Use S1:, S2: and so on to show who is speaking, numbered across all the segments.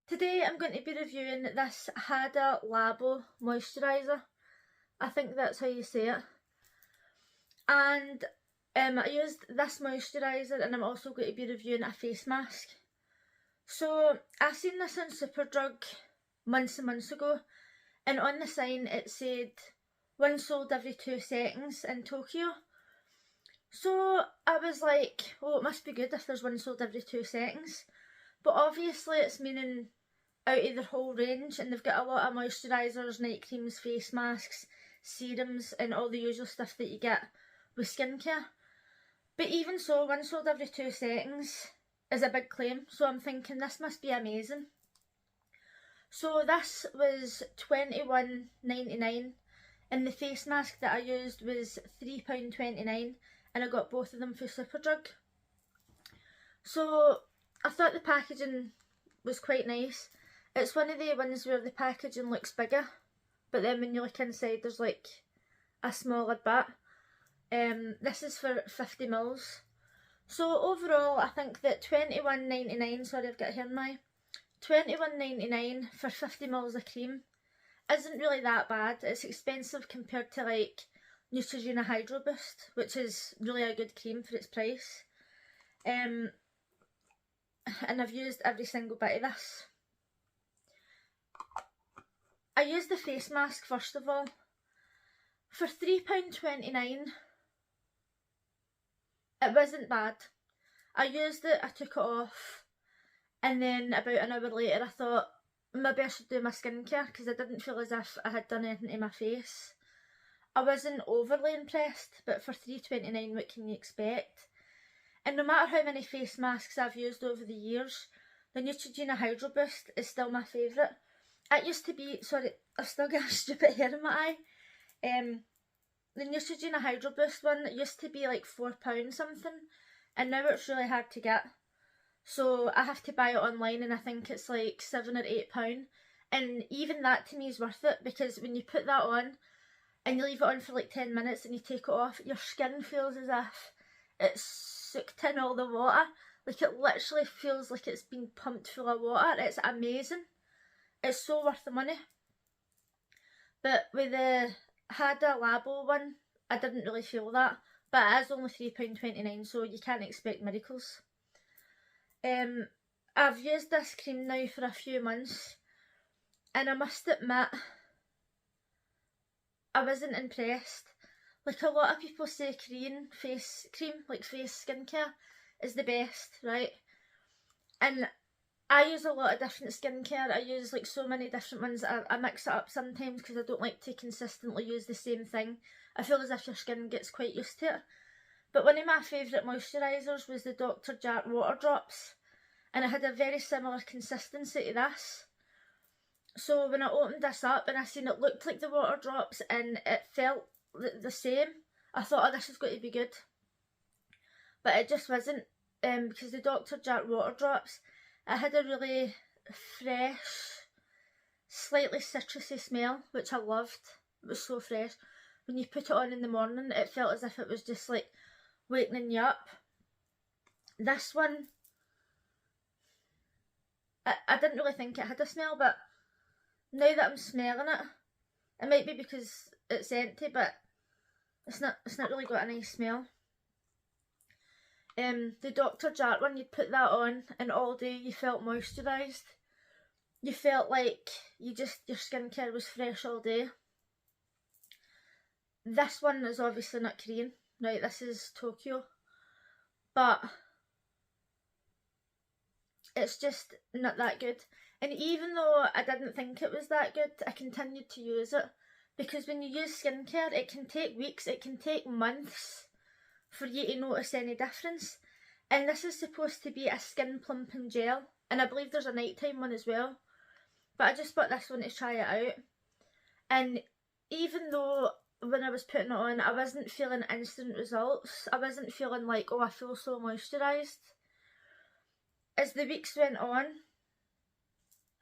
S1: Today I'm going to be reviewing this HADA LABO moisturiser. I think that's how you say it. And I used this moisturiser, and I'm also going to be reviewing a face mask. So I seen this on Superdrug months and months ago, and on the sign it said one sold every 2 seconds in Tokyo. So I was like, oh, it must be good if there's one sold every 2 seconds. But obviously it's meaning out of their whole range, and they've got a lot of moisturisers, night creams, face masks, serums and all the usual stuff that you get with skincare. But even so, one sold every 2 seconds is a big claim, so I'm thinking this must be amazing. So this was £21.99 and the face mask that I used was £3.29, and I got both of them for Superdrug. So I thought the packaging was quite nice. It's one of the ones where the packaging looks bigger, but then when you look inside there's like a smaller bit. This is for 50ml. So overall I think that £21.99, sorry I've got hair in my, £21.99 for 50ml of cream isn't really that bad. It's expensive compared to like Neutrogena Hydro Boost, which is really a good cream for its price. And I've used every single bit of this. I used the face mask first of all. For £3.29, it wasn't bad. I used it, I took it off, and then about an hour later I thought maybe I should do my skincare because I didn't feel as if I had done anything to my face. I wasn't overly impressed, but for £3.29 what can you expect? And no matter how many face masks I've used over the years, the Neutrogena Hydro Boost is still my favourite. It used to be, sorry, I've still got stupid hair in my eye. The Neutrogena Hydro Boost one used to be like £4 something, and now it's really hard to get. So I have to buy it online, and I think it's like £7 or £8. And even that to me is worth it, because when you put that on and you leave it on for like 10 minutes and you take it off, your skin feels as if it's soaked in all the water. Like it literally feels like it's been pumped full of water. It's amazing. It's so worth the money. But with the HADA LABO one, I didn't really feel that. But it is only £3.29, so you can't expect miracles. I've used this cream now for a few months, and I must admit, I wasn't impressed. Like a lot of people say Korean face cream, like face skincare, is the best, right? And I use a lot of different skincare. I use like so many different ones. I mix it up sometimes because I don't like to consistently use the same thing. I feel as if your skin gets quite used to it. But one of my favourite moisturisers was the Dr. Jart Water Drops, and it had a very similar consistency to this. So when I opened this up and I seen it looked like the water drops and it felt the same, I thought, oh, this is going to be good. But it just wasn't, because the Dr. Jart Water Drops, it had a really fresh, slightly citrusy smell, which I loved. It was so fresh. When you put it on in the morning, it felt as if it was just like wakening you up. This one, I didn't really think it had a smell, but now that I'm smelling it, it might be because it's empty, but it's not really got a nice smell. The Dr. Jart one, you'd put that on and all day you felt moisturised. You felt like your skincare was fresh all day. This one is obviously not Korean, right, this is Tokyo, but it's just not that good. And even though I didn't think it was that good, I continued to use it, because when you use skincare, it can take weeks, it can take months for you to notice any difference. And this is supposed to be a skin plumping gel, and I believe there's a nighttime one as well, but I just bought this one to try it out. And even though when I was putting it on I wasn't feeling instant results, I wasn't feeling like, oh, I feel so moisturised, as the weeks went on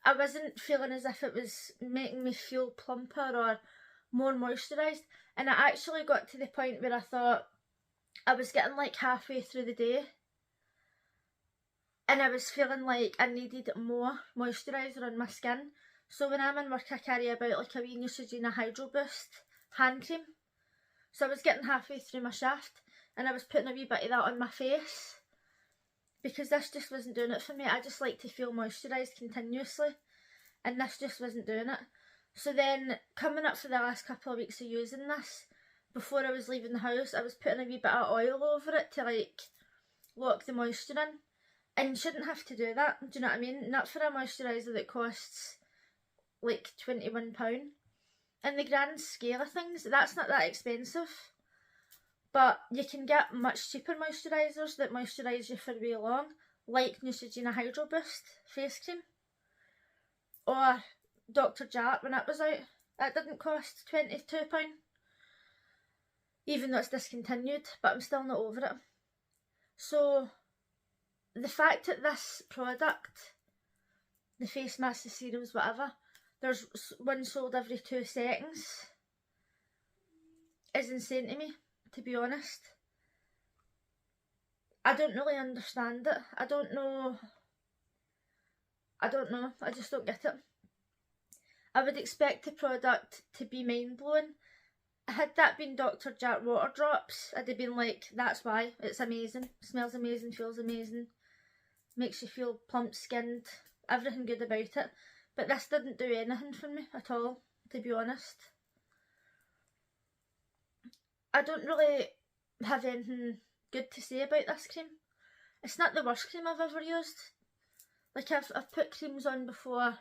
S1: I wasn't feeling as if it was making me feel plumper or more moisturised. And I actually got to the point where I thought I was getting like halfway through the day and I was feeling like I needed more moisturiser on my skin. So when I'm in work I carry about like a wee Neutrogena Hydro Boost hand cream. So I was getting halfway through my shift and I was putting a wee bit of that on my face, because this just wasn't doing it for me. I just like to feel moisturised continuously, and this just wasn't doing it. So then, coming up for the last couple of weeks of using this, before I was leaving the house, I was putting a wee bit of oil over it to like lock the moisture in. And you shouldn't have to do that, do you know what I mean? Not for a moisturiser that costs like £21. In the grand scale of things, that's not that expensive. But you can get much cheaper moisturisers that moisturise you for way long, like Neutrogena Hydro Boost face cream. Or Dr. Jart when it was out. It didn't cost £22. Even though it's discontinued, but I'm still not over it. So the fact that this product, the face masks, the serums, whatever, there's one sold every 2 seconds, is insane to me, to be honest. I don't really understand it. I don't know, I just don't get it. I would expect the product to be mind-blowing. Had that been Dr. Jart water drops, I'd have been like, that's why, it's amazing, smells amazing, feels amazing, makes you feel plump skinned, everything good about it. But this didn't do anything for me at all, to be honest. I don't really have anything good to say about this cream. It's not the worst cream I've ever used. Like I've put creams on before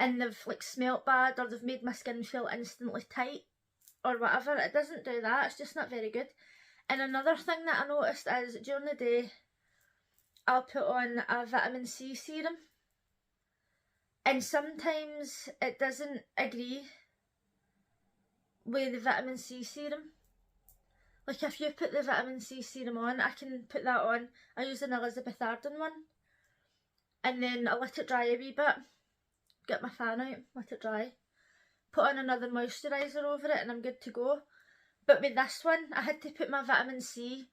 S1: and they've like smelt bad, or they've made my skin feel instantly tight or whatever. It doesn't do that, it's just not very good. And another thing that I noticed is during the day I'll put on a vitamin C serum, and sometimes it doesn't agree with the vitamin C serum. Like if you put the vitamin C serum on, I can put that on. I use an Elizabeth Arden one, and then I let it dry a wee bit, get my fan out, let it dry, put on another moisturiser over it, and I'm good to go. But with this one, I had to put my vitamin C,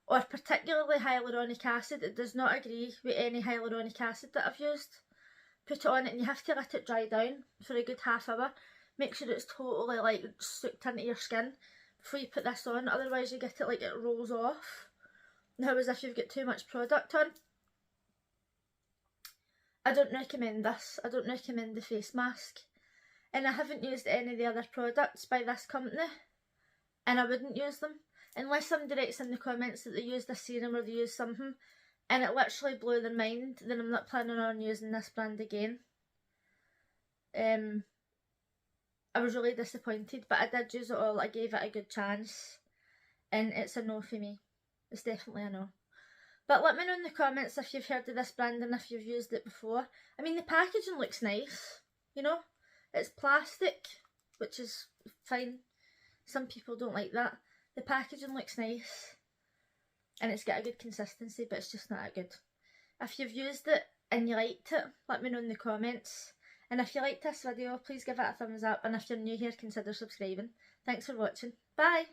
S1: or particularly hyaluronic acid. It does not agree with any hyaluronic acid that I've used. Put it on and you have to let it dry down for a good half hour. Make sure it's totally like soaked into your skin before you put this on, otherwise you get it like it rolls off. Now as if you've got too much product on. I don't recommend this. I don't recommend the face mask. And I haven't used any of the other products by this company, and I wouldn't use them. Unless somebody writes in the comments that they used a serum or they used something and it literally blew their mind, then I'm not planning on using this brand again. I was really disappointed, but I did use it all. I gave it a good chance, and it's a no for me. It's definitely a no. But let me know in the comments if you've heard of this brand and if you've used it before. I mean, the packaging looks nice, you know. It's plastic, which is fine. Some people don't like that. The packaging looks nice, and it's got a good consistency, but it's just not that good. If you've used it and you liked it, let me know in the comments. And if you liked this video, please give it a thumbs up, and if you're new here, consider subscribing. Thanks for watching. Bye!